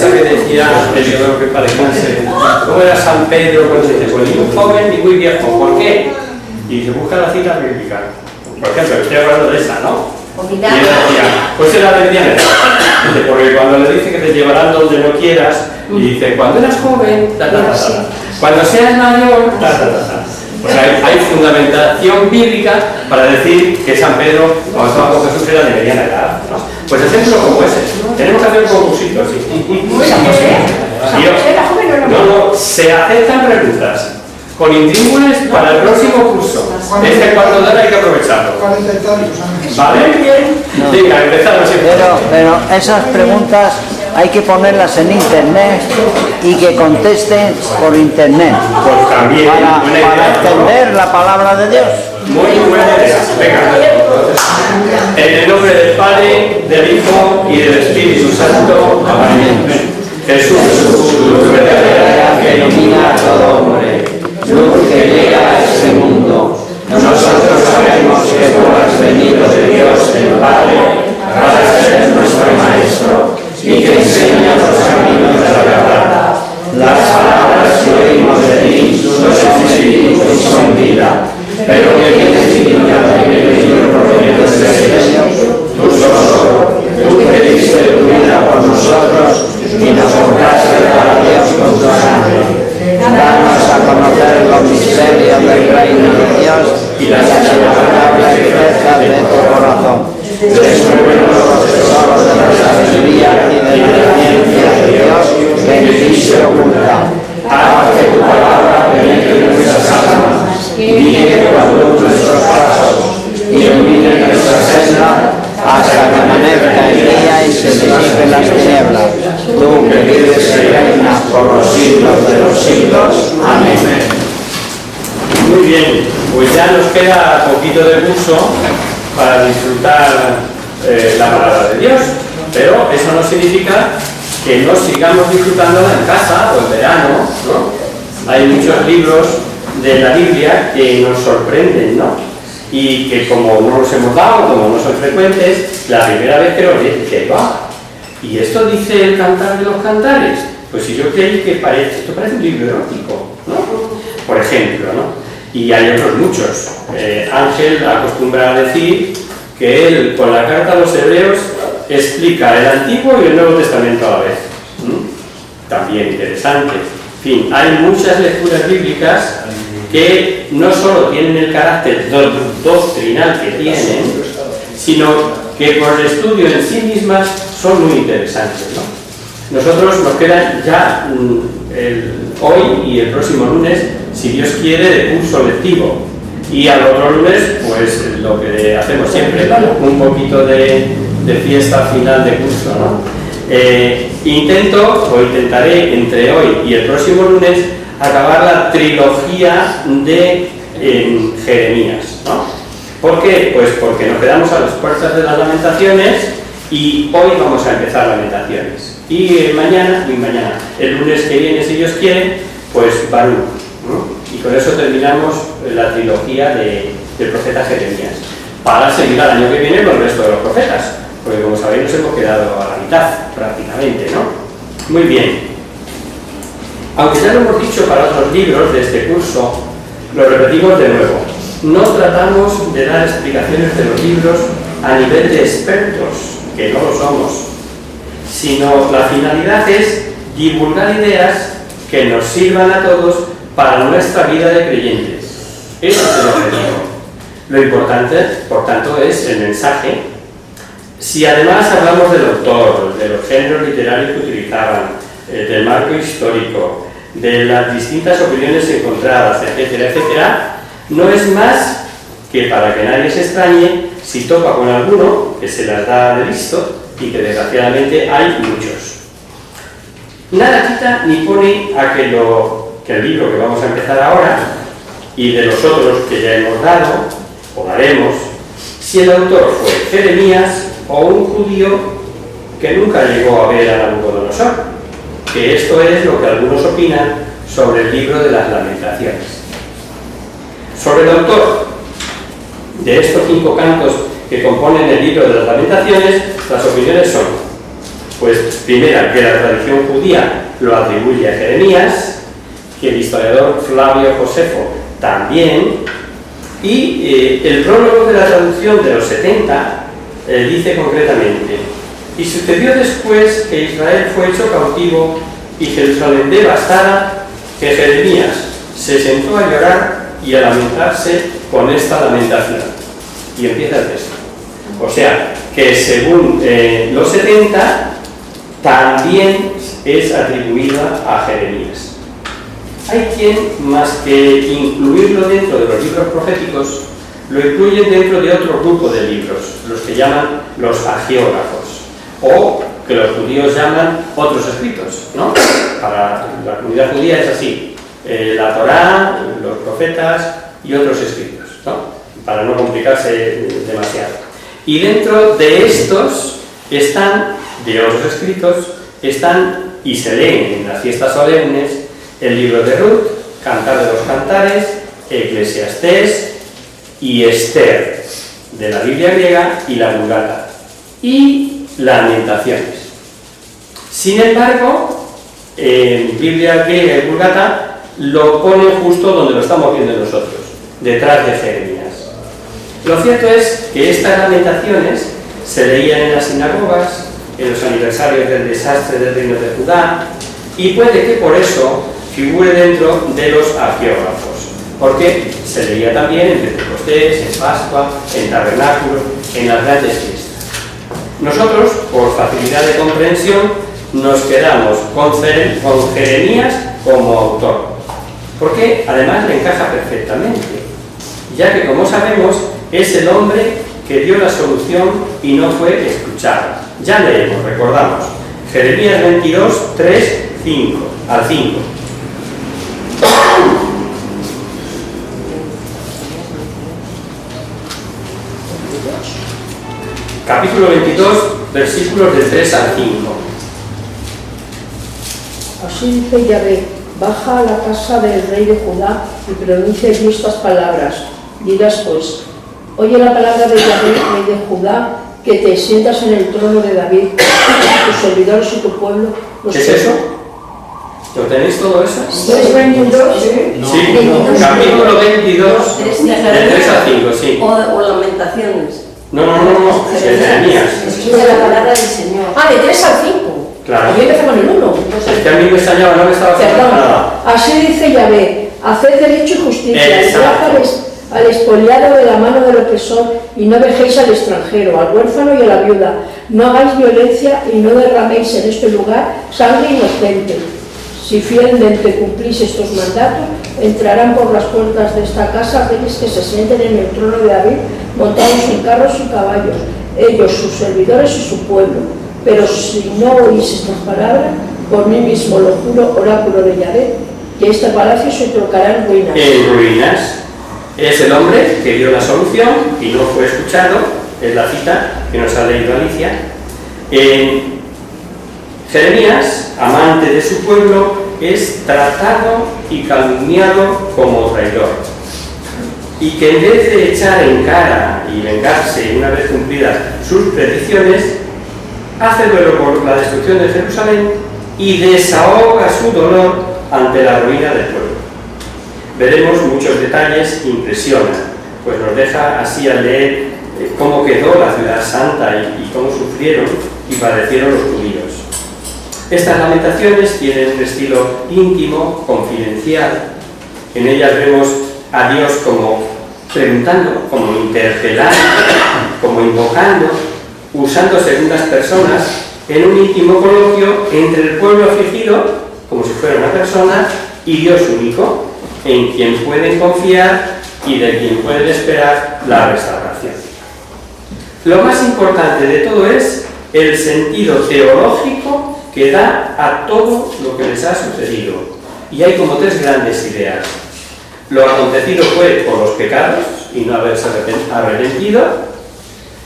esa que decía el libro que parece, ¿cómo era San Pedro cuando dice, pues ni muy joven ni muy viejo? ¿Por qué? Y se busca la cita bíblica. Por ejemplo, estoy hablando de esa, ¿no? Y él decía, pues era de mediana edad. Dice, porque cuando le dice que te llevarán donde no quieras, y dice, cuando eras joven, cuando seas mayor, Pues hay fundamentación bíblica para decir que San Pedro, cuando estaba con Jesús, era de mediana edad, ¿no? Pues ejemplo como ese. Tenemos que hacer un concursito, sí. No, se aceptan preguntas con intríngules para el próximo curso. Este cuarto de hora hay que aprovecharlo. ¿Vale? Venga, empezamos. Pero esas preguntas hay que ponerlas en internet y que contesten por internet. Pues también, para entender la palabra de Dios. Muy buena idea. Venga. En el nombre del Padre, del Hijo y del Espíritu Santo. Amén. Jesús, luz verdadera que ilumina a todo hombre, luz que llega a este mundo. Nosotros sabemos que tú has venido de Dios el Padre para ser nuestro Maestro y que enseña los caminos de la verdad. Las palabras que oímos de ti no son espíritu y son vida, pero que tienes dignidad en el libro profético de Isaías. Tú solo, tú que diste tu vida por nosotros y nos compraste para Dios con tu sangre. Danos a conocer los misterios del reino de Dios y las palabras secretas de tu corazón. Descúbrenos los tesoros de la sabiduría y de la ciencia de Dios que en ti se oculta. Haz que tu palabra penetre en nuestras almas y guíe por luz nuestros pasos y ilumine nuestra senda hasta que amanezca el día y se disipen las tinieblas. Tú que vives y reinas por los siglos de los siglos. Amén. Muy bien, pues ya nos queda poquito de curso para disfrutar la palabra de Dios, pero eso no significa que no sigamos disfrutándola en casa o en verano, ¿no? Hay muchos libros de la Biblia que nos sorprenden, ¿no? Y que como no los hemos dado, como no son frecuentes, la primera vez que los lees, ¿qué va? ¿Y esto dice el Cantar de los Cantares? Pues si yo creí que esto parece un libro erótico, ¿no? Por ejemplo, ¿no? Y hay otros muchos. Ángel acostumbra a decir que él, con la carta a los hebreos, explica el Antiguo y el Nuevo Testamento a la vez. También interesante. En fin, hay muchas lecturas bíblicas que no solo tienen el carácter doctrinal que tienen, sino que por el estudio en sí mismas son muy interesantes, ¿no? Nosotros nos quedan ya hoy y el próximo lunes, si Dios quiere, de curso lectivo. Y al otro lunes, pues lo que hacemos siempre, un poquito de fiesta final de curso, ¿no? Intentaré entre hoy y el próximo lunes acabar la trilogía de Jeremías, ¿no? ¿Por qué? Pues porque nos quedamos a las puertas de las Lamentaciones y hoy vamos a empezar Lamentaciones. Y mañana, el lunes que viene, si Dios quiere, pues Baruch, ¿no? Y con eso terminamos la trilogía del profeta Jeremías, para seguir al año que viene con el resto de los profetas, porque como sabéis nos hemos quedado a la mitad prácticamente, ¿no? Muy bien. Aunque ya lo hemos dicho para otros libros de este curso, lo repetimos de nuevo. No tratamos de dar explicaciones de los libros a nivel de expertos, que no lo somos, sino la finalidad es divulgar ideas que nos sirvan a todos para nuestra vida de creyentes. Ese es el objetivo. Lo importante, por tanto, es el mensaje. Si además hablamos del autor, de los géneros literarios que utilizaban, del marco histórico, de las distintas opiniones encontradas, etcétera, etcétera, no es más que para que nadie se extrañe si topa con alguno que se las da de listo y que desgraciadamente hay muchos. Nada quita ni pone a que el libro que vamos a empezar ahora y de los otros que ya hemos dado o daremos, si el autor fue Jeremías o un judío que nunca llegó a ver a Nabucodonosor, que esto es lo que algunos opinan sobre el libro de las Lamentaciones. Sobre el autor de estos 5 cantos que componen el libro de las Lamentaciones, las opiniones son: Pues primera, que la tradición judía lo atribuye a Jeremías, que el historiador Flavio Josefo también, y el prólogo de la traducción de los 70 dice concretamente: y sucedió después que Israel fue hecho cautivo y Jerusalén devastada, que Jeremías se sentó a llorar y a lamentarse con esta lamentación. Y empieza el texto. O sea, que según los 70, también es atribuida a Jeremías. Hay quien, más que incluirlo dentro de los libros proféticos, lo incluyen dentro de otro grupo de libros, los que llaman los agiógrafos, o que los judíos llaman otros escritos, ¿no? Para la comunidad judía es así: la Torá, los profetas y otros escritos, ¿no? Para no complicarse demasiado. Y dentro de estos están, de otros escritos, están y se leen en las fiestas solemnes el libro de Ruth, Cantar de los Cantares, Eclesiastés y Esther, de la Biblia griega, y la Vulgata, y Lamentaciones. Sin embargo, en Biblia griega y Vulgata lo pone justo donde lo estamos viendo nosotros, detrás de Jeremías. Lo cierto es que estas Lamentaciones se leían en las sinagogas, en los aniversarios del desastre del reino de Judá, y puede que por eso figure dentro de los agiógrafos, porque se leía también en Pentecostés, en Pascua, en Tabernáculo, en las grandes fiestas. Nosotros, por facilidad de comprensión, nos quedamos con Jeremías como autor, porque además le encaja perfectamente, ya que, como sabemos, es el hombre que dio la solución y no fue escuchado. Ya leemos, recordamos, Jeremías 22, 3, 5, al 5. Capítulo 22, versículos del 3 al 5. Así dice Yahvé: baja a la casa del rey de Judá y pronuncia allí estas palabras. Dirás pues: oye la palabra de Yahvé, rey de Judá, que te sientas en el trono de David, tus servidores y tu pueblo. ¿Qué es eso? ¿Lo tenéis todo eso? ¿Es 22? Sí, capítulo 22, del 3 al 5, sí. O Lamentaciones. No, de Jeremías. Escucha la palabra del Señor. Ah, de 3 al 5. Claro. Yo empecé con el 1. Es que a mí me extrañaba, no me estaba haciendo Perdón. nada. Así dice Yahvé: haced derecho y justicia, Exacto. librad al expoliado de la mano del opresor, y no dejéis al extranjero, al huérfano y a la viuda. No hagáis violencia y no derraméis en este lugar sangre inocente. Si fielmente cumplís estos mandatos, entrarán por las puertas de esta casa reyes que se sienten en el trono de David, montados en carros y caballos, ellos, sus servidores y su pueblo. Pero si no oís estas palabras, por mí mismo lo juro, oráculo de Yahvé, que este palacio se trocará en ruinas. En ruinas. Es el hombre que dio la solución y no fue escuchado, es la cita que nos ha leído Alicia. Jeremías, amante de su pueblo, es tratado y calumniado como traidor. Y que en vez de echar en cara y vengarse una vez cumplidas sus predicciones, hace duelo por la destrucción de Jerusalén y desahoga su dolor ante la ruina del pueblo. Veremos muchos detalles que impresionan, pues nos deja así al leer cómo quedó la ciudad santa y cómo sufrieron y padecieron los judíos. Estas lamentaciones tienen un estilo íntimo, confidencial. En ellas vemos a Dios como preguntando, como interpelando, como invocando, usando segundas personas en un íntimo coloquio entre el pueblo afligido, como si fuera una persona, y Dios único, en quien pueden confiar y de quien pueden esperar la restauración. Lo más importante de todo es el sentido teológico que da a todo lo que les ha sucedido. Y hay como tres grandes ideas. Lo acontecido fue por los pecados y no haberse arrepentido.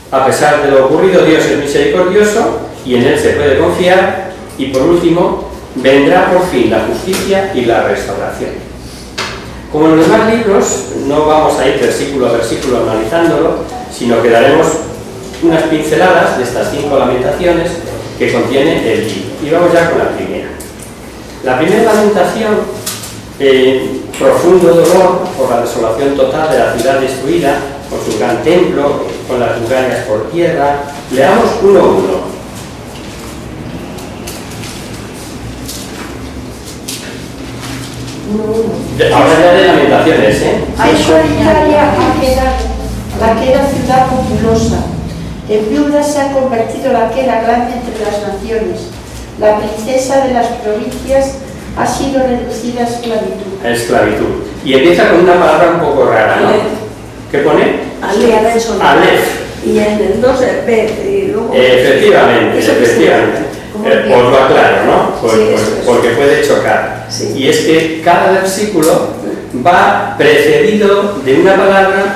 A pesar de lo ocurrido, Dios es misericordioso y en Él se puede confiar. Y por último, vendrá por fin la justicia y la restauración. Como en los demás libros, no vamos a ir versículo a versículo analizándolo, sino que daremos unas pinceladas de estas 5 lamentaciones que contiene el libro. Y vamos ya con la primera. La primera lamentación, profundo dolor por la desolación total de la ciudad destruida, con su gran templo, con las murallas por tierra. Leamos 1:1. Ahora ya de lamentaciones, ¿eh? Hay solitaria la que era ciudad populosa. En viuda se ha convertido la que era grande entre las naciones. La princesa de las provincias ha sido reducida a esclavitud. A esclavitud. Y empieza con una palabra un poco rara, ¿no? ¿Qué pone? Aleph. Y en el 2 y luego... Efectivamente. Os lo aclaro, ¿no? Porque puede chocar. Sí. Y es que cada versículo va precedido de una palabra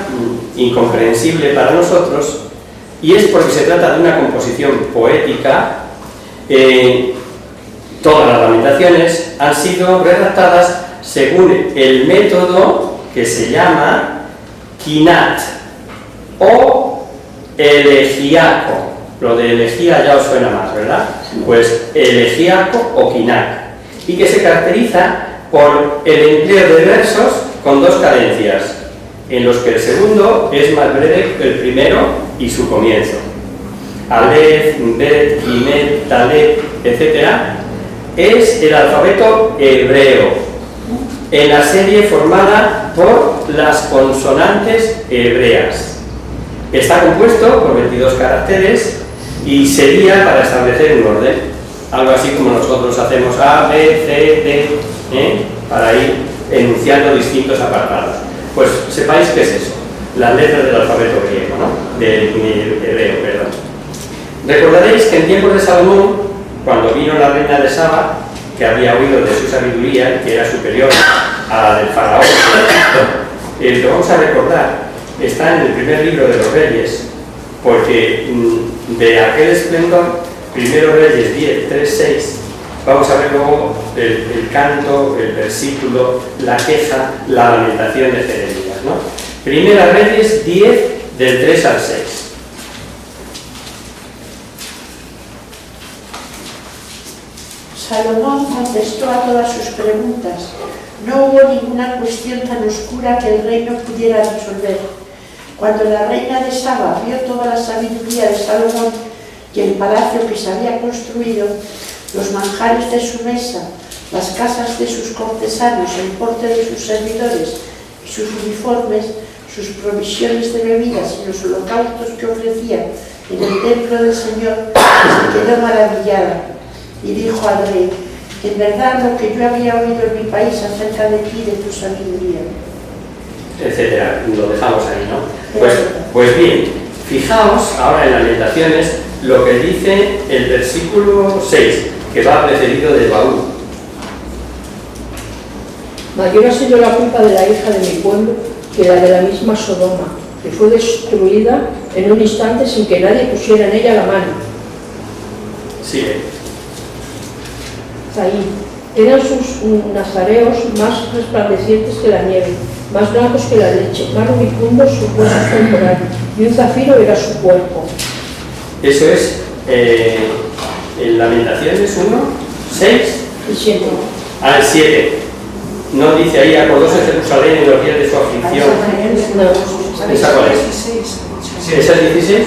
incomprensible para nosotros, y es porque se trata de una composición poética. Todas las lamentaciones han sido redactadas según el método que se llama quinat o elegíaco. Lo de elegía ya os suena más, ¿verdad? Pues elegíaco o quinat, y que se caracteriza por el empleo de versos con dos cadencias, en los que el segundo es más breve que el primero y su comienzo. Aleph, Bet, Gimet, Talet, etc. es el alfabeto hebreo, en la serie formada por las consonantes hebreas. Está compuesto por 22 caracteres y sería para establecer un orden, algo así como nosotros hacemos A, B, C, D, para ir enunciando distintos apartados. Pues sepáis qué es eso, las letras del alfabeto griego, ¿no? Del hebreo, perdón. Recordaréis que en tiempos de Salomón, cuando vino la reina de Saba, que había oído de su sabiduría, que era superior a la del faraón, lo vamos a recordar, está en el primer libro de los Reyes, porque de aquel esplendor, primero Reyes 10, 3, 6, vamos a ver luego el canto, el versículo, la queja, la lamentación de Jeremías, ¿no? Primera Reyes 10, del 3 al 6. Salomón contestó a todas sus preguntas. No hubo ninguna cuestión tan oscura que el rey no pudiera resolver. Cuando la reina de Saba vio toda la sabiduría de Salomón y el palacio que se había construido, los manjares de su mesa, las casas de sus cortesanos, el porte de sus servidores y sus uniformes, sus provisiones de bebidas y los holocaustos que ofrecía en el templo del Señor, se quedó maravillada y dijo al rey: en verdad lo que yo había oído en mi país acerca de ti, de tu sabiduría, etcétera. Lo dejamos ahí, ¿no? Pues bien, fijaos ahora en las lamentaciones lo que dice el versículo 6, que va precedido de Baúl. Mayor ha sido la culpa de la hija de mi pueblo que la de la misma Sodoma, que fue destruida en un instante sin que nadie pusiera en ella la mano. Sigue. Ahí eran sus nazareos más resplandecientes que la nieve, más blancos que la leche, más rubicundos sus huesos temporales, y un zafiro era su cuerpo. Eso es en Lamentaciones 1, 6 Y 7. al 7. No dice ahí: acordóse Jerusalén en los días de su aflicción. No. ¿Esa cuál es? ¿Esa es 16?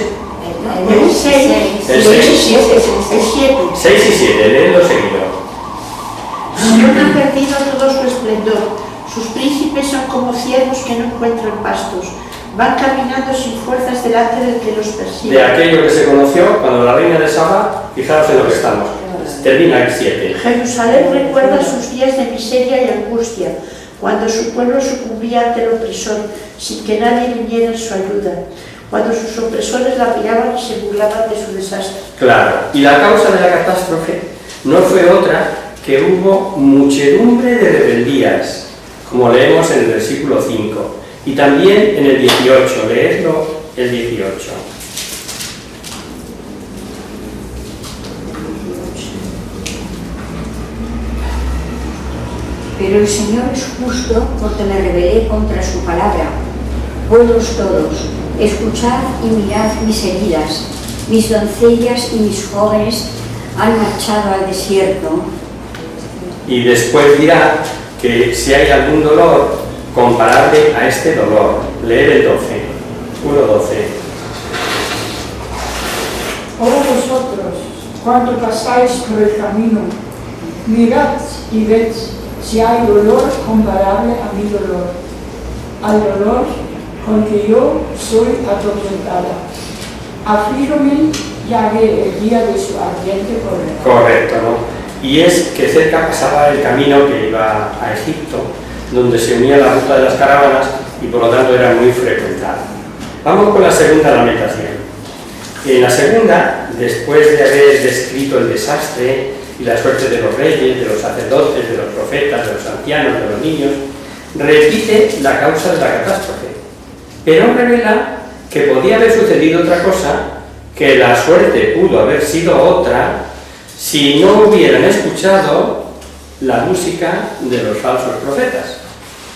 el 6, El 6. el 7. 6 y 7, léelo seguido. Sion ha perdido todo su esplendor. Sus príncipes son como ciervos que no encuentran pastos. Van caminando sin fuerzas delante del que los persigue. De aquello que se conoció cuando la reina de Saba, fijaos en lo que estamos. Termina el 7. Jerusalén recuerda sus días de miseria y angustia, cuando su pueblo sucumbía ante el opresor, sin que nadie viniera en su ayuda, cuando sus opresores la miraban y se burlaban de su desastre. Claro, y la causa de la catástrofe no fue otra que hubo muchedumbre de rebeldías, como leemos en el versículo 5, y también en el 18, leedlo el 18. Pero el Señor es justo porque me rebelé contra su palabra. Pueblos todos, escuchad y mirad mis heridas, mis doncellas y mis jóvenes han marchado al desierto. Y después dirá que si hay algún dolor comparable a este dolor. Leer el 12, 1:12. Ahora vosotros, cuando pasáis por el camino, mirad y ved si hay dolor comparable a mi dolor, al dolor con que yo soy atormentada. Aflíjome ya que el día de su ardiente cólera. Correcto, ¿no? Y es que cerca pasaba el camino que iba a Egipto, donde se unía la ruta de las caravanas y por lo tanto era muy frecuentado. Vamos con la segunda lamentación. En la segunda, después de haber descrito el desastre y la suerte de los reyes, de los sacerdotes, de los profetas, de los ancianos, de los niños, repite la causa de la catástrofe, pero revela que podía haber sucedido otra cosa, que la suerte pudo haber sido otra si no hubieran escuchado la música de los falsos profetas.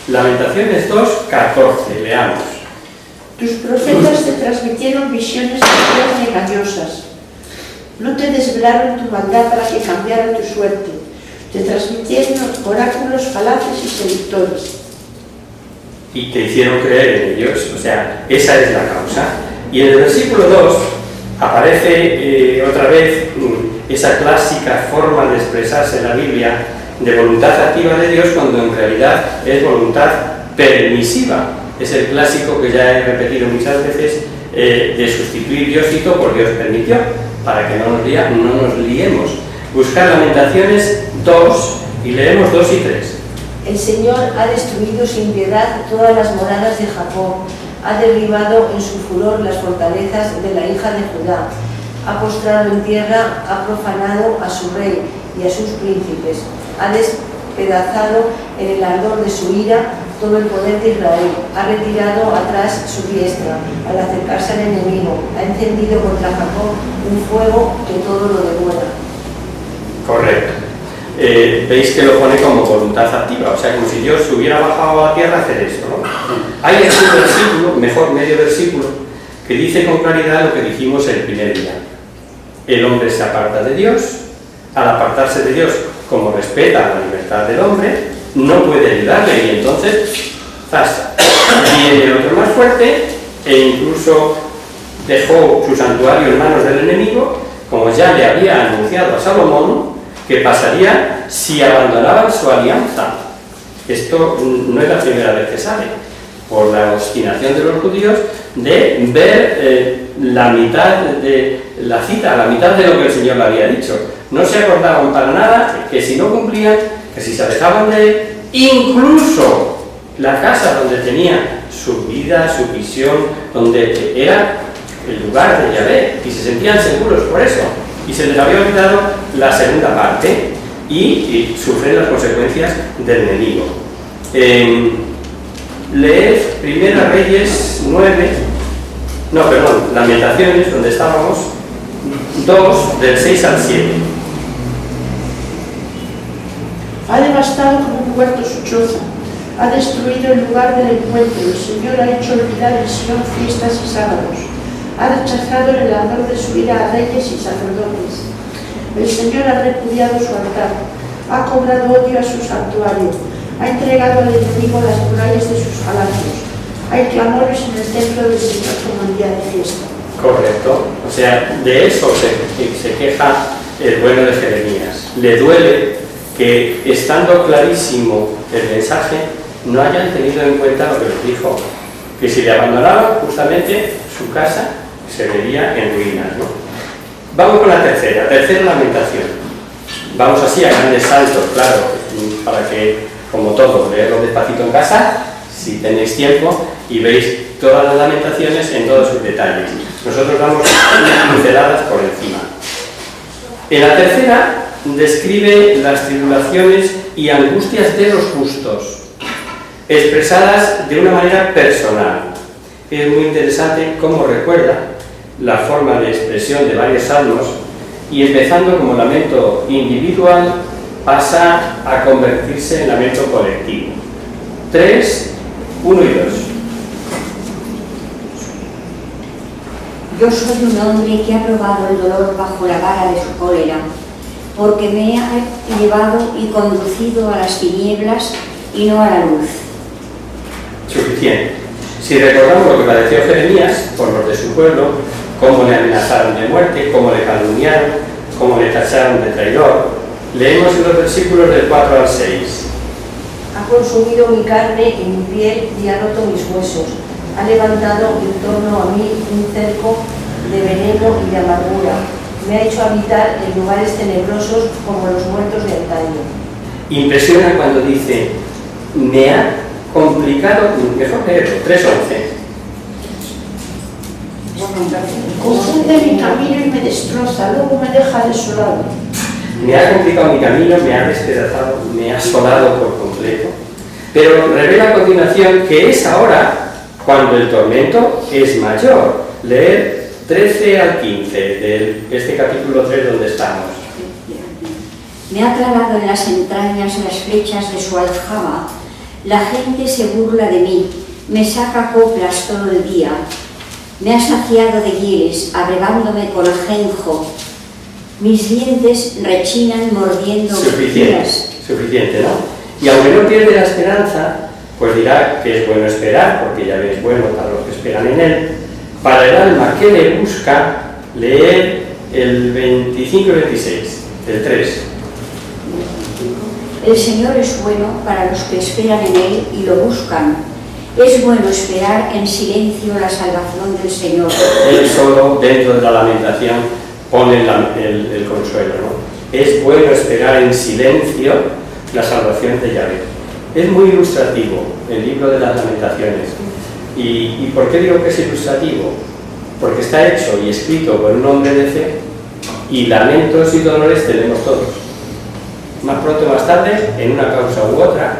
Lamentaciones 2:14, leamos. Tus profetas te transmitieron visiones engañosas. No te desvelaron tu maldad para que cambiara tu suerte. Te transmitieron oráculos falaces y seductores. Y te hicieron creer en ellos, o sea, esa es la causa. Y en el versículo 2 aparece otra vez esa clásica forma de expresarse en la Biblia de voluntad activa de Dios, cuando en realidad es voluntad permisiva. Es el clásico que ya he repetido muchas veces, de sustituir Dios cito por Dios permitió, para que no nos liemos. Buscar Lamentaciones 2 y leemos 2 y 3. El Señor ha destruido sin piedad todas las moradas de Jacob, ha derribado en su furor las fortalezas de la hija de Judá, ha postrado en tierra, ha profanado a su rey y a sus príncipes, ha despedazado en el ardor de su ira todo el poder de Israel, ha retirado atrás su diestra al acercarse al enemigo, ha encendido contra Jacob un fuego que todo lo devora. Correcto. Veis que lo pone como voluntad activa, o sea, como si Dios hubiera bajado a la tierra a hacer eso, ¿no? Hay aquí un versículo, mejor medio versículo, que dice con claridad lo que dijimos el primer día. El hombre se aparta de Dios, al apartarse de Dios, como respeta la libertad del hombre, no puede ayudarle y entonces, ¡zas! Viene otro más fuerte e incluso dejó su santuario en manos del enemigo, como ya le había anunciado a Salomón, que pasaría si abandonaban su alianza. Esto no es la primera vez que sale, por la obstinación de los judíos de ver la mitad de la cita, la mitad de lo que el Señor le había dicho. No se acordaban para nada que si no cumplían, que si se alejaban de él, incluso la casa donde tenía su vida, su visión, donde era el lugar de Yahvé, y se sentían seguros por eso. Y se les había olvidado la segunda parte y sufren las consecuencias del enemigo. Leed Primera Reyes 9, Lamentaciones, donde estábamos, 2, del 6 al 7. Ha devastado como un huerto su choza, ha destruido el lugar del encuentro, el Señor ha hecho olvidar en Sion fiestas y sábados, ha rechazado el ardor de su ira a reyes y sacerdotes. El Señor ha repudiado su altar, ha cobrado odio a su santuario, ha entregado al enemigo las murallas de sus palacios. Hay clamores en el templo del Señor como el día de fiesta. Correcto. O sea, de eso se queja el bueno de Jeremías. Le duele que, estando clarísimo el mensaje, no hayan tenido en cuenta lo que les dijo, que si le abandonaban justamente su casa se vería en ruinas, ¿no? Vamos con la tercera lamentación. Vamos así a grandes saltos, claro, para que, como todo, leerlo despacito en casa, si tenéis tiempo, y veis todas las lamentaciones en todos sus detalles. Nosotros damos unas pinceladas por encima. En la tercera describe las tribulaciones y angustias de los justos, expresadas de una manera personal. Es muy interesante cómo recuerda la forma de expresión de varios salmos, y empezando como lamento individual pasa a convertirse en lamento colectivo. 3, 1 y 2. Yo soy un hombre que ha probado el dolor bajo la vara de su cólera porque me ha llevado y conducido a las tinieblas y no a la luz. Suficiente. Si recordamos lo que padeció Jeremías por los de su pueblo, cómo le amenazaron de muerte, cómo le calumniaron, cómo le tacharon de traidor, leemos en los versículos del 4 al 6. Ha consumido mi carne y mi piel y ha roto mis huesos. Ha levantado en torno a mí un cerco de veneno y de amargura. Me ha hecho habitar en lugares tenebrosos como los muertos de antaño. Impresiona cuando dice, me ha complicado, mejor leerlo, 3:11. Confunde mi camino y me destroza, luego me deja desolado. Me ha complicado mi camino, me ha despedazado, me ha asolado por completo. Pero revela a continuación que es ahora cuando el tormento es mayor. Leer 13 al 15 de este capítulo 3 donde estamos. Me ha clavado en las entrañas las flechas de su aljaba. La gente se burla de mí, me saca coplas todo el día. Me ha saciado de hieles, abrevándome con ajenjo. Mis dientes rechinan mordiendo Suficiente, ¿no? Y aunque no pierde la esperanza, pues dirá que es bueno esperar, porque ya es bueno para los que esperan en él. Para el alma que le busca, leer el 25 y 26, el 3. El Señor es bueno para los que esperan en Él y lo buscan. Es bueno esperar en silencio la salvación del Señor. Él solo, dentro de la lamentación, pone el consuelo, ¿no? Es bueno esperar en silencio la salvación de Yahvé. Es muy ilustrativo el libro de las lamentaciones. ¿Y por qué digo que es ilustrativo? Porque está hecho y escrito por un hombre de fe, y lamentos y dolores tenemos todos. Más pronto o más tarde, en una causa u otra.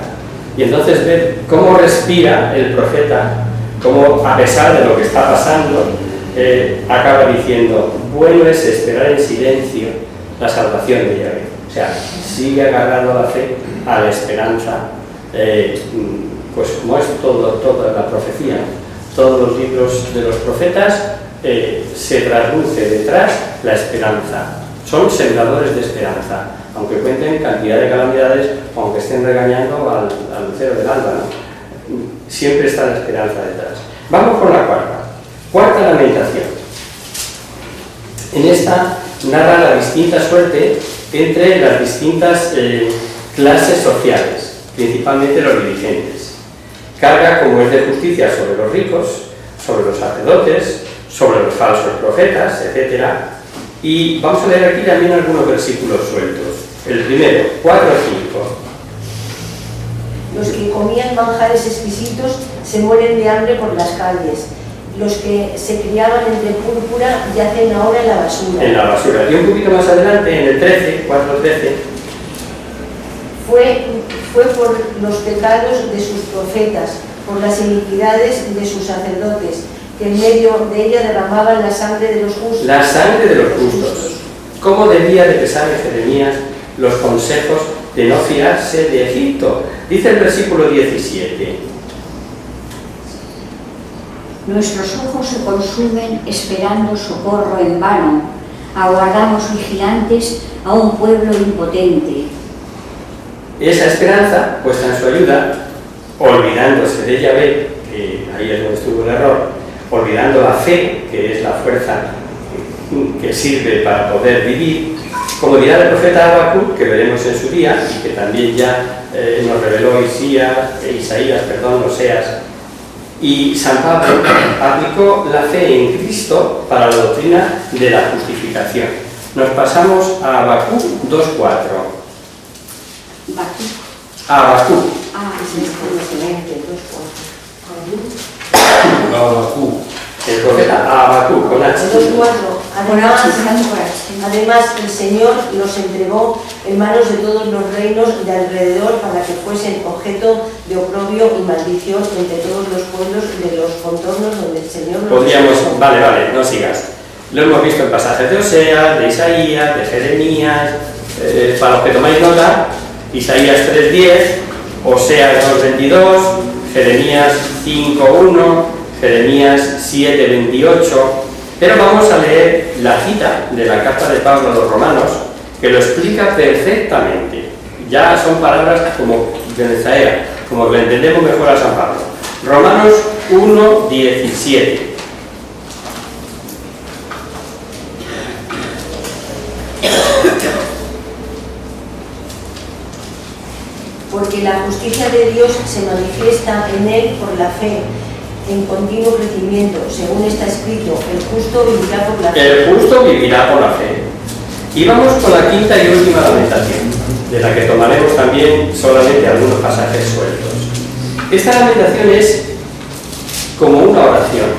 Y entonces ver cómo respira el profeta, cómo a pesar de lo que está pasando, acaba diciendo, bueno es esperar en silencio la salvación de Yahvé. O sea, sigue agarrando a la fe, a la esperanza, pues como es toda la profecía, todos los libros de los profetas, se traduce detrás la esperanza. Son sembradores de esperanza, aunque cuenten cantidad de calamidades, aunque estén regañando al lucero del alba, ¿no? Siempre está la esperanza detrás. Vamos con la cuarta lamentación. En esta narra la distinta suerte entre las distintas clases sociales, principalmente los dirigentes. Carga, como es de justicia, sobre los ricos, sobre los sacerdotes, sobre los falsos profetas, etc. Y vamos a leer aquí también algunos versículos sueltos. El primero, 4 o 5. Los que comían manjares exquisitos se mueren de hambre por las calles. Los que se criaban entre púrpura yacen ahora en la basura. En la basura. Y un poquito más adelante, en el 13, 4:13. Fue por los pecados de sus profetas, por las iniquidades de sus sacerdotes, que en medio de ella derramaban la sangre de los justos. La sangre de los justos. ¿Cómo debía de pesar en Jeremías los consejos de no fiarse de Egipto? Dice el versículo 17. Nuestros ojos se consumen esperando socorro en vano. Aguardamos vigilantes a un pueblo impotente. Esa esperanza, puesta en su ayuda, olvidándose de Yahvé, que ahí es donde estuvo el error, olvidando la fe, que es la fuerza que sirve para poder vivir, como dirá el profeta Habacuc, que veremos en su día, y que también ya nos reveló Oseas, y San Pablo aplicó la fe en Cristo para la doctrina de la justificación. Nos pasamos a Habacuc 2:4. Habacuc. El profeta Habacuc con H. 2:4. Además, el Señor los entregó en manos de todos los reinos de alrededor para que fuesen objeto de oprobio y maldición entre todos los pueblos de los contornos donde el Señor los Podríamos, vale, no sigas. Lo hemos visto en pasajes de Oseas, de Isaías, de Jeremías. Para los que tomáis nota, Isaías 3:10, Oseas 2:22, Jeremías 5:1, Jeremías 7:28. Pero vamos a leer la cita de la carta de Pablo a los Romanos, que lo explica perfectamente. Ya son palabras como de Nezaea, como que le entendemos mejor a San Pablo. Romanos 1:17. Porque la justicia de Dios se manifiesta en él por la fe, en continuo crecimiento, según está escrito, el justo vivirá por la fe. El justo vivirá por la fe. Y vamos con la quinta y última lamentación, de la que tomaremos también solamente algunos pasajes sueltos. Esta lamentación es como una oración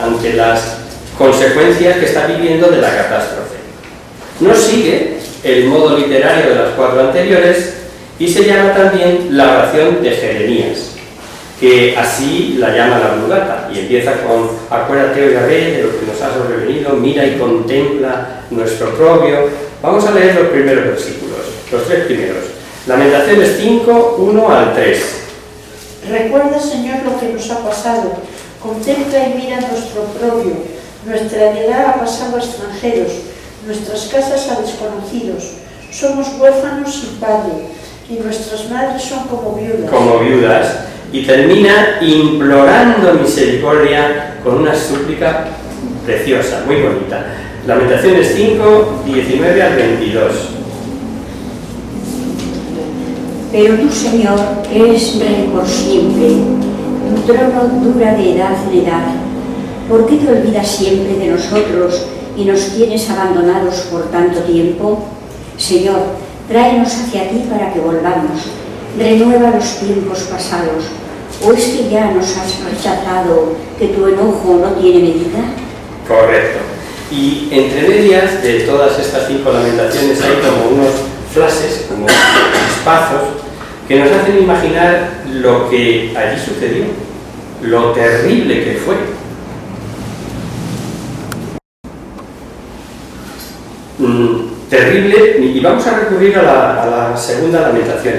ante las consecuencias que está viviendo de la catástrofe. No sigue el modo literario de las 4 anteriores y se llama también la oración de Jeremías, que así la llama la Vulgata, y empieza con: acuérdate, oh Yahvé, de lo que nos has sobrevenido, mira y contempla nuestro oprobio. Vamos a leer los primeros versículos, los 3 primeros. Lamentaciones 5, 1 al 3. Recuerda, Señor, lo que nos ha pasado. Contempla y mira nuestro oprobio. Nuestra heredad ha pasado a extranjeros, nuestras casas a desconocidos. Somos huérfanos sin padre, y nuestras madres son como viudas. Como viudas. Y termina implorando misericordia con una súplica preciosa, muy bonita. Lamentaciones 5, 19 al 22. Pero tú, Señor, eres rey por siempre, tu trono dura de edad en edad. ¿Por qué te olvidas siempre de nosotros y nos tienes abandonados por tanto tiempo? Señor, tráenos hacia ti para que volvamos. Renueva los tiempos pasados. ¿O es que ya nos has rechazado, que tu enojo no tiene medida? Correcto. Y entre medias de todas estas 5 lamentaciones hay como unos flashes, como chispazos, que nos hacen imaginar lo que allí sucedió, lo terrible que fue. Terrible, y vamos a recurrir a la segunda lamentación,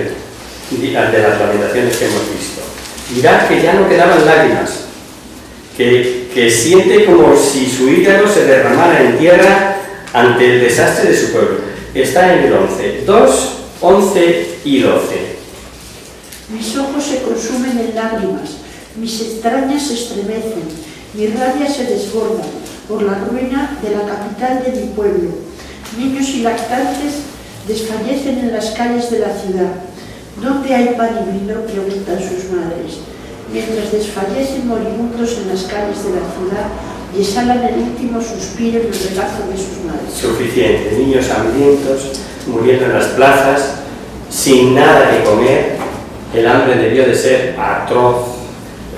de las lamentaciones que hemos visto. Mirad que ya no quedaban lágrimas, que siente como si su hígado se derramara en tierra ante el desastre de su pueblo. Está en el 11, 2, 11 y 12. Mis ojos se consumen en lágrimas, mis entrañas se estremecen, mi rabia se desborda por la ruina de la capital de mi pueblo. Niños y lactantes desfallecen en las calles de la ciudad. ¿Dónde hay pan y vino?, preguntan sus madres. Mientras desfallecen moribundos en las calles de la ciudad y exhalan el último suspiro en el regazo de sus madres. Suficiente. Niños hambrientos, muriendo en las plazas, sin nada que comer. El hambre debió de ser atroz.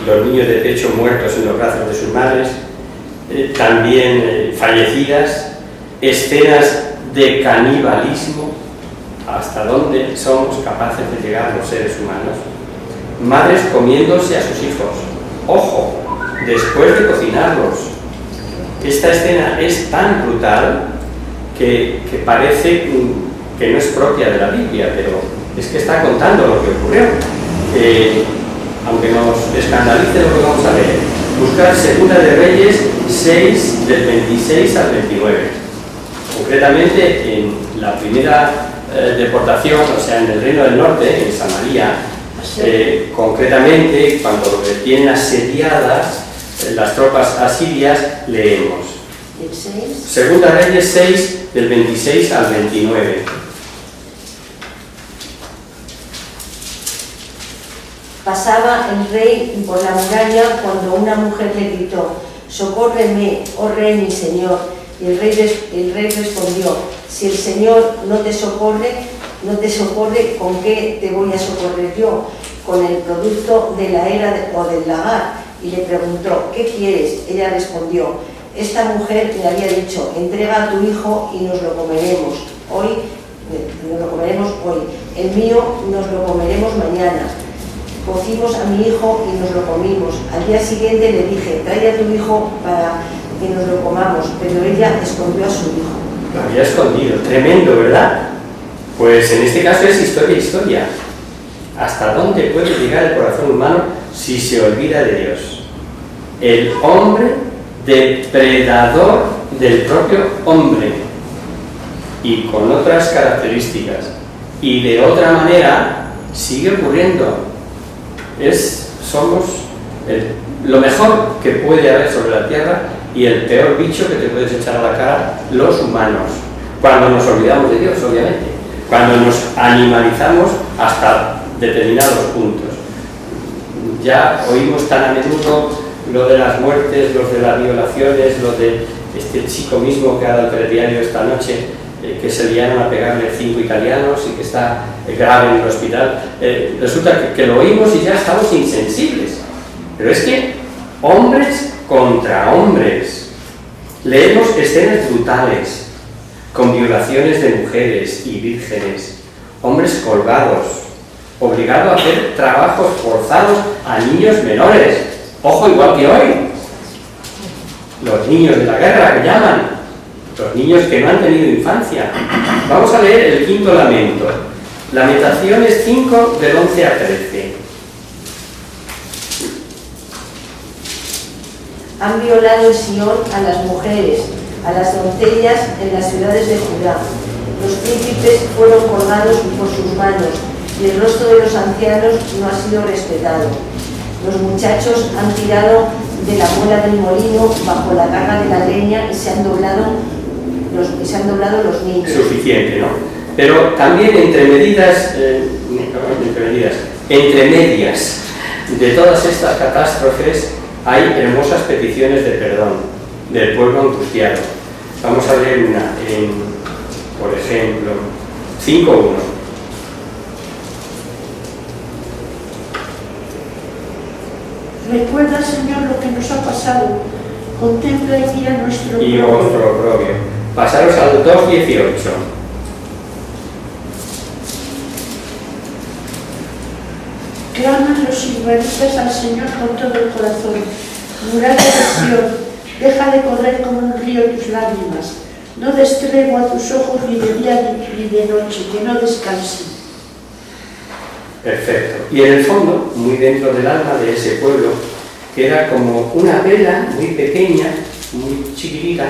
Los niños de pecho muertos en los brazos de sus madres, también fallecidas. Escenas de canibalismo. ¿Hasta dónde somos capaces de llegar los seres humanos? Madres comiéndose a sus hijos. ¡Ojo! Después de cocinarlos. Esta escena es tan brutal que parece que no es propia de la Biblia, pero es que está contando lo que ocurrió. Aunque nos escandalice lo que vamos a leer. Buscar Segunda de Reyes 6, del 26 al 29. Concretamente, en la primera deportación, o sea, en el Reino del Norte, en Samaria, concretamente, cuando tienen asediadas las tropas asirias, leemos. ¿El 6? Segunda Reyes 6, del 26 al 29. Pasaba el rey por la muralla cuando una mujer le gritó: «Socórreme, oh rey mi señor». Y el rey respondió: «Si el Señor no te socorre, ¿con qué te voy a socorrer yo? Con el producto de la era o del lagar». Y le preguntó: «¿Qué quieres?». Ella respondió: «Esta mujer me había dicho: entrega a tu hijo y nos lo comeremos hoy. El mío nos lo comeremos mañana». Cocimos a mi hijo y nos lo comimos. Al día siguiente le dije: trae a tu hijo para que nos lo comamos, pero ella escondió a su hijo. Lo había escondido. Tremendo, ¿verdad? Pues en este caso es historia. ¿Hasta dónde puede llegar el corazón humano si se olvida de Dios? El hombre depredador del propio hombre y con otras características. Y de otra manera sigue ocurriendo. Somos lo mejor que puede haber sobre la tierra y el peor bicho que te puedes echar a la cara los humanos. Cuando nos olvidamos de Dios, obviamente. Cuando nos animalizamos hasta determinados puntos. Ya oímos tan a menudo lo de las muertes, lo de las violaciones, lo de este chico mismo que ha dado el telediario esta noche, que se liaron a pegarle 5 italianos y que está grave en el hospital. Resulta que lo oímos y ya estamos insensibles. Pero es que hombres contra hombres. Leemos escenas brutales, con violaciones de mujeres y vírgenes, hombres colgados, obligados a hacer trabajos forzados a niños menores. Ojo, igual que hoy. Los niños de la guerra que llaman, los niños que no han tenido infancia. Vamos a leer el quinto lamento. Lamentaciones 5 del 11 a 13. Han violado en Sion a las mujeres, a las doncellas en las ciudades de Judá. Los príncipes fueron colgados por sus manos y el rostro de los ancianos no ha sido respetado. Los muchachos han tirado de la muela del molino bajo la carga de la leña y se han doblado los niños. Suficiente, ¿no? Pero también entre medias de todas estas catástrofes hay hermosas peticiones de perdón del pueblo angustiado. Vamos a leer una, por ejemplo, 5:1. Recuerda, Señor, lo que nos ha pasado. Contempla y mira nuestro Y oprobio. vuestro oprobio. Pasaros al 2:18. Claman los israelitas al Señor con todo el corazón. Muralla de Sion, deja de correr como un río tus lágrimas. No des tregua a tus ojos ni de día ni de noche, que no descansen. Perfecto. Y en el fondo, muy dentro del alma de ese pueblo, queda como una vela muy pequeña, muy chiquitita,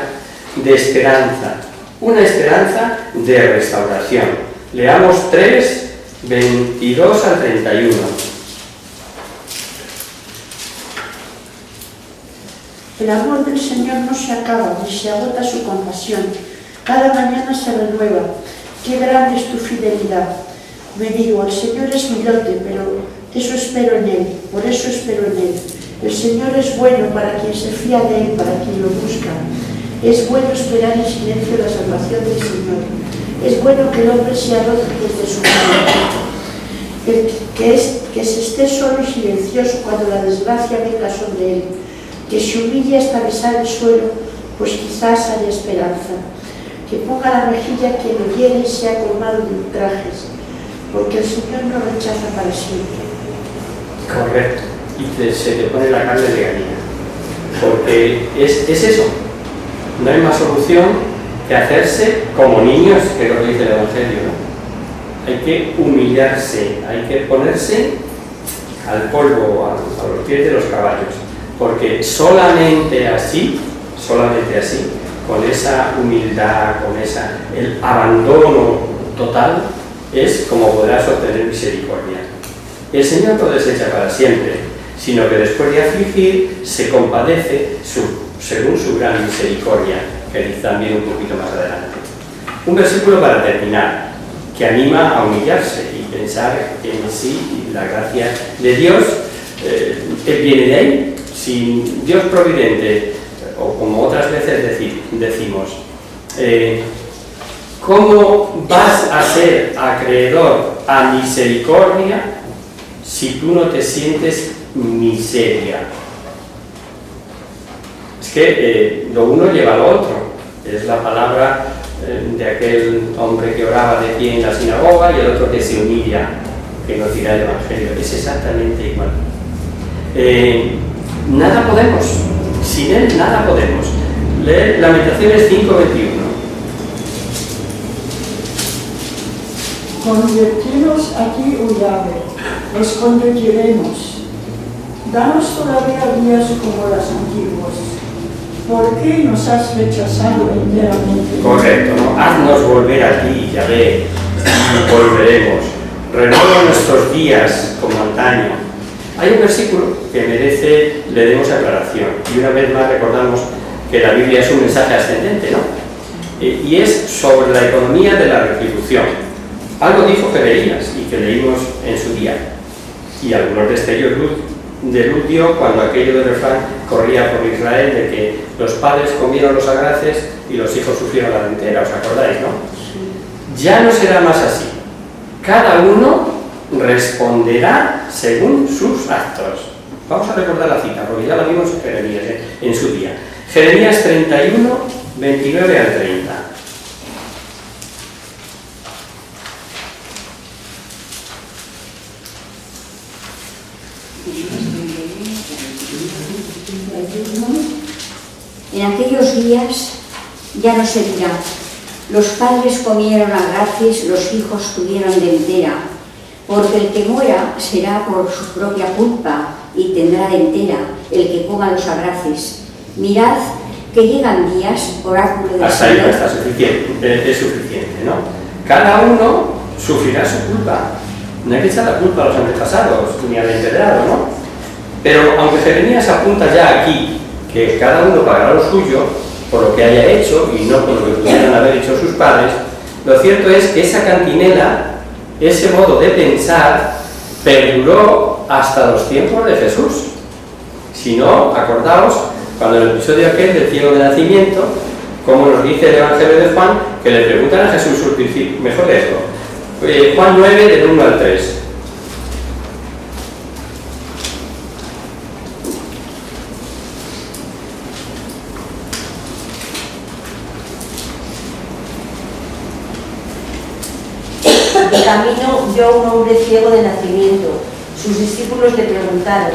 de esperanza. Una esperanza de restauración. Leamos 3, 22 al 31. El amor del Señor no se acaba, ni se agota su compasión. Cada mañana se renueva. Qué grande es tu fidelidad. Me digo, el Señor es mi lote, pero eso espero en Él, por eso espero en Él. El Señor es bueno para quien se fía de Él, para quien lo busca. Es bueno esperar en silencio la salvación del Señor. Es bueno que el hombre se arroje desde su mano. Que se esté solo y silencioso cuando la desgracia venga sobre él. Que se humille hasta besar el suelo, pues quizás haya esperanza. Que ponga la mejilla quien lo hiere y sea colmado de ultrajes, porque el Señor no rechaza para siempre. Correcto. Y se te pone la carne de gallina. Porque es eso. No hay más solución que hacerse como niños, que es lo que dice el Evangelio, ¿no? Hay que humillarse, hay que ponerse al polvo, a los pies de los caballos. Porque solamente así, con esa humildad, con el abandono total, es como podrás obtener misericordia. El Señor no desecha para siempre, sino que después de afligir se compadece según su gran misericordia, que dice también un poquito más adelante. Un versículo para terminar, que anima a humillarse y pensar en sí y la gracia de Dios viene de ahí. Si Dios providente, o como otras veces decimos, ¿cómo vas a ser acreedor a misericordia si tú no te sientes miseria? Es que lo uno lleva a lo otro. Es la palabra de aquel hombre que oraba de pie en la sinagoga y el otro que se humilla, que nos dirá el Evangelio. Es exactamente igual. Nada podemos, sin Él nada podemos. Leer Lamentaciones 5:21. Convertinos a ti, oh Yahvé, es cuando queremos. Danos todavía días como los antiguos. ¿por qué nos has rechazado enteramente? Correcto, ¿no? Haznos volver a ti, Yahvé, y volveremos. Renueva nuestros días como antaño. Hay un versículo que merece, le demos aclaración, y una vez más recordamos que la Biblia es un mensaje ascendente, ¿no? Y es sobre la economía de la retribución. Algo dijo Jeremías y que leímos en su día, y algunos destellos de luz dio cuando aquello del refrán corría por Israel de que los padres comieron los agraces y los hijos sufrieron la dentera, ¿os acordáis, no? Ya no será más así. Cada uno responderá según sus actos. Vamos a recordar la cita, porque ya la vimos en Jeremías, en su día. Jeremías 31, 29 al 30. En aquellos días ya no se dirá: los padres comieron agraces, los hijos tuvieron dentera, porque el que muera será por su propia culpa y tendrá dentera el que coma los agraces. Mirad que llegan días, oráculo del Hasta ahí Señor. está suficiente, es suficiente, ¿no? Cada uno sufrirá su culpa. No hay que echar la culpa a los antepasados ni al enterrado, ¿no? Pero aunque Jeremías apunta ya aquí que cada uno pagará lo suyo por lo que haya hecho y no por lo que pudieran haber hecho sus padres, lo cierto es que esa cantinela, ese modo de pensar, perduró hasta los tiempos de Jesús. Si no, acordaos, cuando en el episodio aquel del ciego de nacimiento, como nos dice el Evangelio de Juan, que le preguntan a Jesús sus discípulos, mejor de esto, Juan 9, del 1 al 3. De camino vio un hombre ciego de nacimiento. Sus discípulos le preguntaron: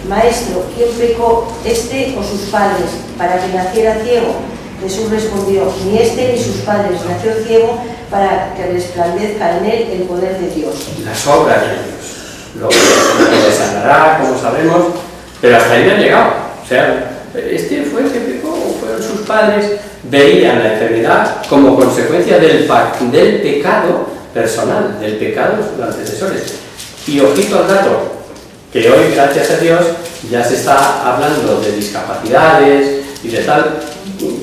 Maestro, ¿quién pecó, este o sus padres, para que naciera ciego? Jesús respondió: ni este ni sus padres, nació ciego para que resplandezca en él el poder de Dios. Las obras de Dios. Lo que sanará, como sabemos, pero hasta ahí no han llegado. O sea, este fue el que pecó o fueron sus padres. Veían la enfermedad como consecuencia del pecado personal, del pecado de sus antecesores. Y ojito al dato, que hoy, gracias a Dios, ya se está hablando de discapacidades y de tal,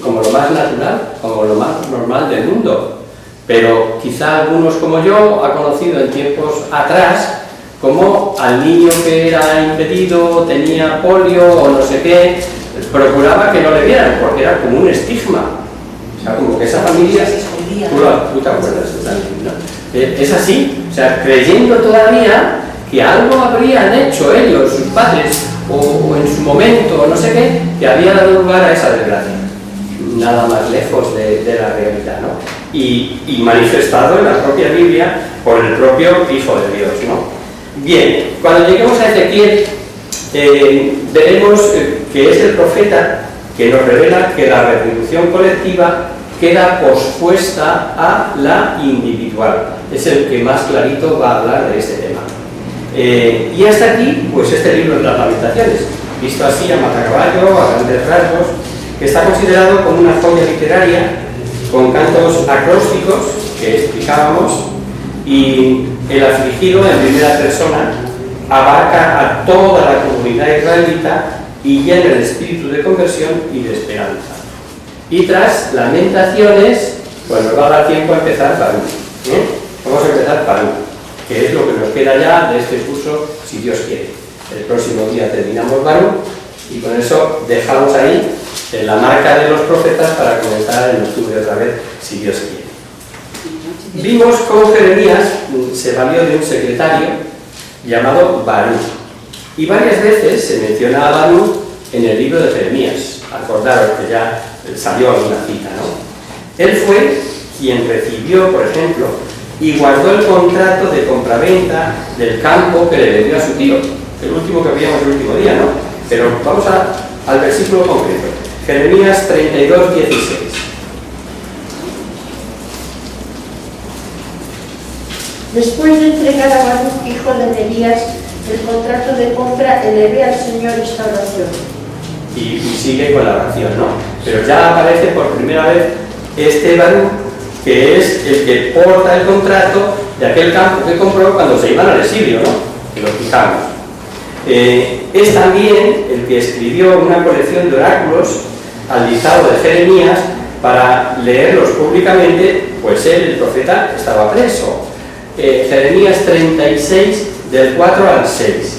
como lo más natural, como lo más normal del mundo. Pero quizá algunos como yo ha conocido en tiempos atrás como al niño que era impedido, tenía polio o no sé qué, procuraba que no le vieran porque era como un estigma. O sea, como que esa familia, tú te acuerdas, ¿no? Es así, o sea, creyendo todavía que algo habrían hecho ellos, sus padres, o en su momento, o no sé qué, que había dado lugar a esa desgracia. Nada más lejos de la realidad, ¿no? Y manifestado en la propia Biblia por el propio Hijo de Dios, ¿no? Bien, cuando lleguemos a Ezequiel, veremos que es el profeta que nos revela que la retribución colectiva queda pospuesta a la individual. Es el que más clarito va a hablar de este tema. Y hasta aquí, pues este libro de las Lamentaciones, visto así a matacaballo, a grandes rasgos, que está considerado como una joya literaria con cantos acrósticos que explicábamos, y el afligido en primera persona abarca a toda la comunidad israelita y llena el espíritu de conversión y de esperanza. Y tras Lamentaciones, pues nos va a dar tiempo a empezar Baruch. Vamos a empezar Baruch, que es lo que nos queda ya de este curso, si Dios quiere. El próximo día terminamos Baruch y con eso dejamos ahí la marca de los profetas para comenzar en octubre otra vez, si Dios quiere. Vimos cómo Jeremías se valió de un secretario llamado Baruch, y varias veces se menciona a Baruch en el libro de Jeremías. Acordaros que ya salió alguna cita, ¿no? Él fue quien recibió, por ejemplo, y guardó el contrato de compraventa del campo que le vendió a su tío, el último que veíamos el último día, ¿no? Pero vamos al versículo concreto, Jeremías 32, 16. Después de entregar a Baruch, hijo de Nerías, el contrato de compra, elevé al Señor esta oración. Y sigue con la oración, ¿no? pero ya aparece por primera vez este Baruch, que es el que porta el contrato de aquel campo que compró cuando se iban al exilio, ¿no? Que lo fijamos. Es también el que escribió una colección de oráculos al dictado de Jeremías para leerlos públicamente, pues él, el profeta, estaba preso. Jeremías 36, del 4 al 6.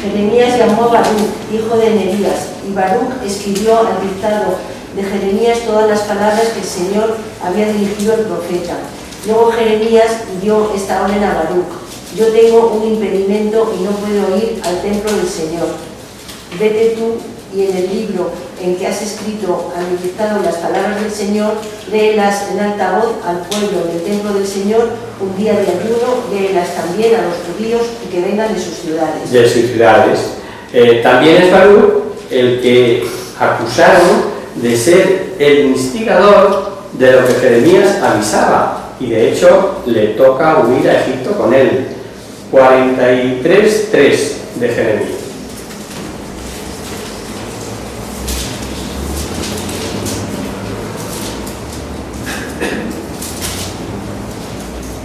Jeremías llamó a Baruch, hijo de Nerías, y Baruch escribió al dictado de Jeremías todas las palabras que el Señor había dirigido al profeta. Luego Jeremías dio esta orden a Baruch: yo tengo un impedimento y no puedo ir al templo del Señor. Vete tú y en el libro en que has escrito al dictado las palabras del Señor, léelas en alta voz al pueblo del templo del Señor un día de ayuno, léelas también a los judíos que vengan de sus ciudades. De sus ciudades. También es Baruch el que acusaron de ser el instigador de lo que Jeremías avisaba, y de hecho le toca huir a Egipto con él. 43:3 de Jeremías.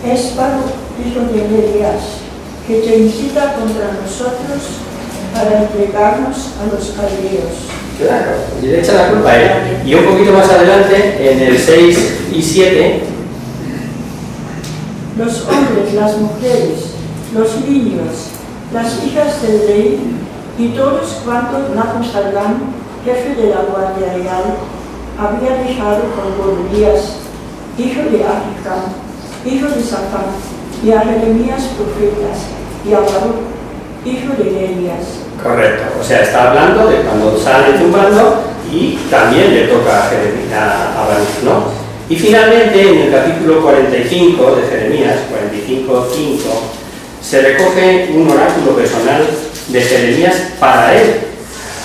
Es Baruch, hijo de Nerías, que te incita contra nosotros para entregarnos a los caldeos. Claro, y le echa la culpa a él. Y un poquito más adelante, en el 6 y 7, Los hombres, las mujeres, los niños, las hijas del rey y todos cuantos Nabuzaradán, jefe de la guardia real, había dejado con Godías, hijo de Ahikam, hijo de Safán, y a Jeremías profetas, y a Baruch, hijo de Nerías. correcto, o sea, está hablando de cuando sale tumbando y también le toca a Jeremías, a Baruch, ¿no? Y finalmente, en el capítulo 45 de Jeremías, 45:5, se recoge un oráculo personal de Jeremías para él,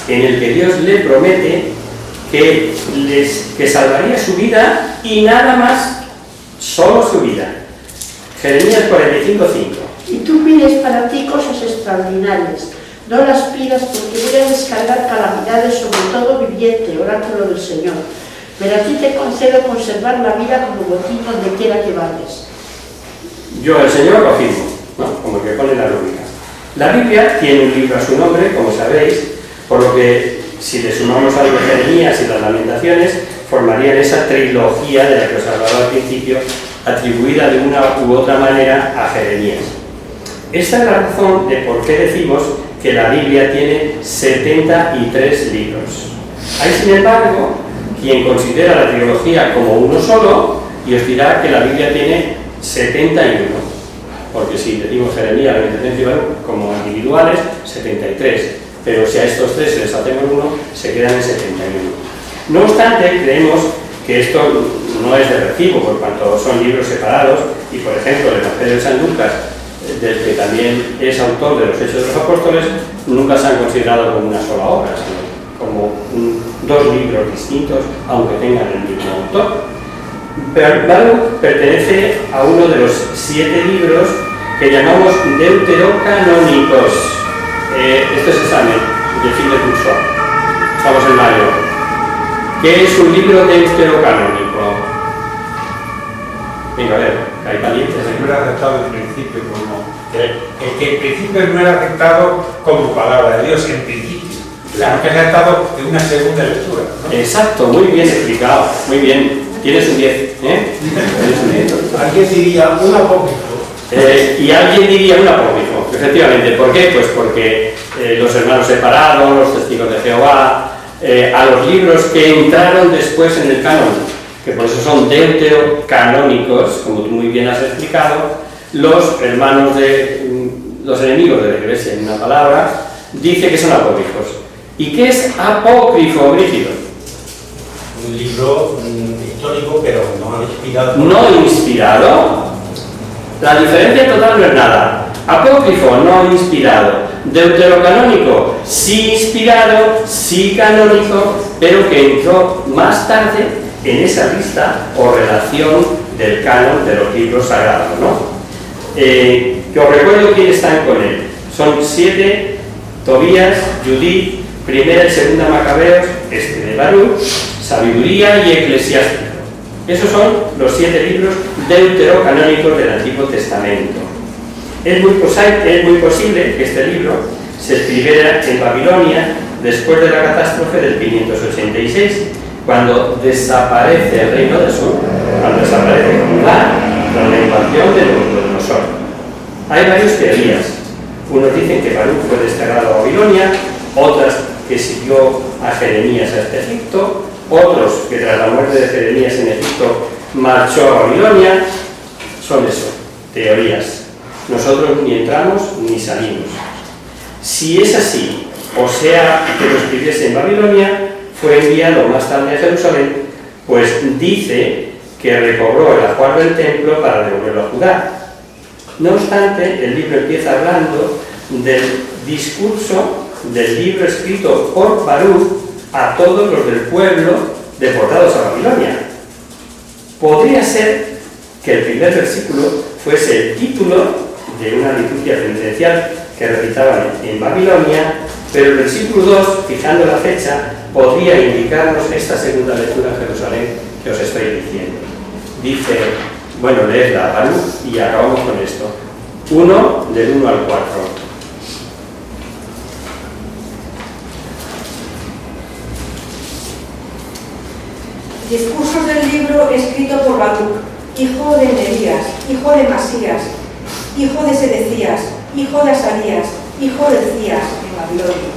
en el que Dios le promete que salvaría su vida y nada más, solo su vida. Jeremías 45:5. Y tú pides para ti cosas extraordinarias. No las pidas porque voy a descargar calamidades sobre todo viviente, oráculo del Señor. Pero a ti te concedo conservar la vida como botín donde quiera que vayas. Yo, el Señor, lo afirmo, ¿no? Como el que pone la lógica. La Biblia tiene un libro a su nombre, como sabéis, por lo que si le sumamos a las Jeremías y las Lamentaciones, formarían esa trilogía de la que os hablaba al principio, atribuida de una u otra manera a Jeremías. Esta es la razón de por qué decimos que la Biblia tiene 73 libros. Hay, sin embargo, quien considera la trilogía como uno solo y os dirá que la Biblia tiene 71, porque si decimos Jeremías, Lamentaciones y Baruch como individuales, 73, pero si a estos tres se les hacemos uno, se quedan en 71. No obstante, creemos que esto no es de recibo, por cuanto son libros separados, y por ejemplo el Evangelio de San Lucas, del que también es autor de los Hechos de los Apóstoles, nunca se han considerado como una sola obra, sino como dos libros distintos, aunque tengan el mismo autor. Pero Baruch pertenece a uno de los 7 libros que llamamos deuterocanónicos. Esto es examen de fin de curso. Estamos en mayo. ¿Qué es un libro deuterocanónico? Venga, a ver, hay valientes. No era aceptado en principio como... que en principio no era aceptado como palabra de Dios, en principio. Claro que es aceptado en una segunda lectura, ¿no? Exacto, muy bien explicado, muy bien. Tienes un 10, ¿eh? Tienes un 10. Alguien diría un apócrifo. Y alguien diría un apócrifo, efectivamente. ¿Por qué? Pues porque los hermanos separados, los testigos de Jehová, a los libros que entraron después en el canon, que por eso son deuterocanónicos, como tú muy bien has explicado, los hermanos de los enemigos de la Iglesia, en una palabra, dice que son apócrifos. ¿Y qué es apócrifo, Brígido? Un libro histórico, pero no inspirado. No inspirado. La diferencia total no es nada. Apócrifo, no inspirado. Deuterocanónico, sí inspirado, sí canónico, pero que entró más tarde en esa lista o relación del canon de los libros sagrados, ¿no? Que os recuerdo quiénes están con él. Son 7, Tobías, Judith, Primera y Segunda Macabeos, de Baruch, Sabiduría y Eclesiástico. Esos son los 7 libros deuterocanónicos del Antiguo Testamento. Es muy posible que este libro se escribiera en Babilonia después de la catástrofe del 586, cuando desaparece el reino del sur, cuando desaparece Judá tras la invasión de Nabucodonosor. Hay varias teorías. Unos dicen que Baruch fue desterrado a Babilonia, otras que siguió a Jeremías hasta Egipto, otros que tras la muerte de Jeremías en Egipto marchó a Babilonia. Son eso, teorías. Nosotros ni entramos ni salimos. Si es así, o sea que lo escribiese en Babilonia, fue enviado más tarde a Jerusalén, pues dice que recobró el ajuar del templo para devolverlo a Judá. No obstante, el libro empieza hablando del discurso del libro escrito por Baruch a todos los del pueblo deportados a Babilonia. Podría ser que el primer versículo fuese el título de una liturgia penitencial que recitaban en Babilonia, pero el versículo 2, fijando la fecha, podría indicarnos esta segunda lectura en Jerusalén que os estoy diciendo. Dice, bueno, leedla, Baruch, y acabamos con esto. 1, del 1 al 4. Discursos del libro escrito por Baruch, hijo de Nerías, hijo de Masías, hijo de Sedecías, hijo de Asarías, hijo de Cías, en Babilonia.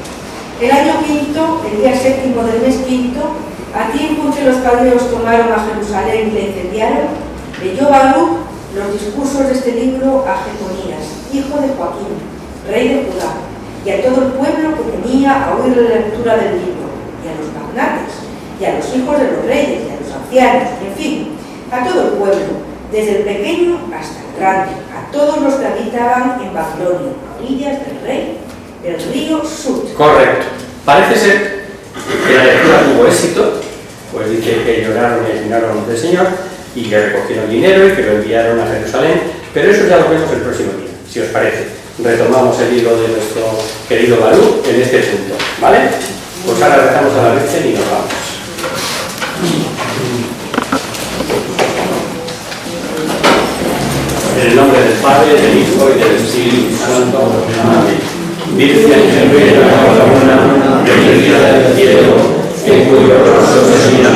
El año quinto, el día séptimo del mes quinto, a tiempo que los caldeos tomaron a Jerusalén y la incendiaron, leyó Baruch los discursos de este libro a Jeconías, hijo de Joaquín, rey de Judá, y a todo el pueblo que venía a oír la lectura del libro, y a los magnates, y a los hijos de los reyes, y a los ancianos, en fin, a todo el pueblo, desde el pequeño hasta el grande, a todos los que habitaban en Babilonia, a orillas del río Sut. Correcto. Parece ser que la lectura tuvo éxito, pues dice que lloraron y ayunaron del Señor, y que recogieron dinero y que lo enviaron a Jerusalén, pero eso ya lo vemos el próximo día, si os parece. Retomamos el hilo de nuestro querido Baruch en este punto, ¿vale? Pues ahora rezamos a la Virgen y nos vamos. En el nombre del Padre, del Hijo y del Espíritu Santo. Amén. Virgen que revela la luna, bendita del cielo, en cuyo rostro se mira